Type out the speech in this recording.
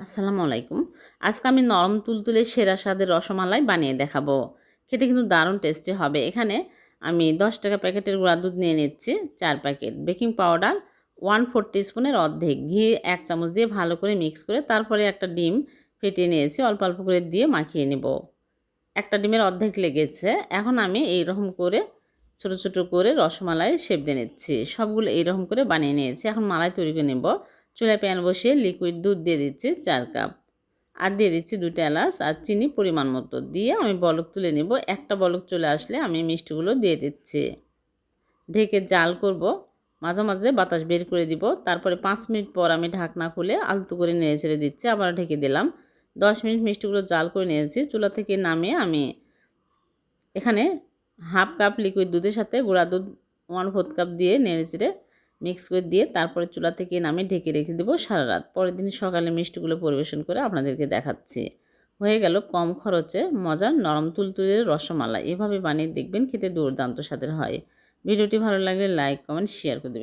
আসসালামু আলাইকুম। আজকে আমি নরম তুলতুলে সেরা স্বাদের রসমালাই বানিয়ে দেখাবো। খেতে কিন্তু দারুণ টেস্টি হবে। এখানে আমি 10 টাকা প্যাকেটের গুঁড়া দুধ নিয়ে নিচ্ছি 4 প্যাকেট, বেকিং পাউডার 1/4 টিস্পুনের অর্ধেক, ঘি 1 চামচ দিয়ে ভালো করে মিক্স করে তারপরে একটা ডিম ফেটিয়ে নিয়েছি, অল্প অল্প করে দিয়ে মাখিয়ে নেব। একটা ডিমের অর্ধেক লেগেছে। এখন আমি এইরকম করে ছোট ছোট করে রসমালাই শেপ দিয়ে নিচ্ছি। সবগুলো এইরকম করে বানিয়ে নিয়েছি। এখন মালাই তৈরি করে নেব। চুলায় প্যান বসিয়ে লিকুইড দুধ দিয়ে দিচ্ছি 4 কাপ, আর দিয়ে দিচ্ছি 2টা এলাচ আর চিনি পরিমাণ মতো দিয়ে আমি বলক তুলে নেব। একটা বলক চলে আসলে আমি মিষ্টিগুলো দিয়ে দিচ্ছি। ঢেকে জাল করব, মাঝে মাঝে বাতাস বের করে দিব। তারপরে 5 মিনিট পর আমি ঢাকনা খুলে আলতো করে নেড়ে ছেড়ে দিচ্ছি, আবার ঢেকে দিলাম। 10 মিনিট মিষ্টিগুলো জাল করে নিয়েছি। চুলা থেকে নামিয়ে আমি এখানে হাফ কাপ লিকুইড দুধের সাথে গুঁড়া দুধ 1/4 কাপ দিয়ে নেড়েচেড়ে মিক্স করে দিয়ে তারপরে চুলা থেকে নামিয়ে ঢেকে রেখে দেবো সারা রাত। পরের দিন সকালে মিষ্টিগুলো পরিবেশন করে আপনাদেরকে দেখাচ্ছি। হয়ে গেল কম খরচে মজার নরম তুলতুলে রসমালাই। এভাবে বানিয়ে দেখবেন, খেতে দুর্দান্ত স্বাদের হয়। ভিডিওটি ভালো লাগলে লাইক, কমেন্ট, শেয়ার করে দেবেন।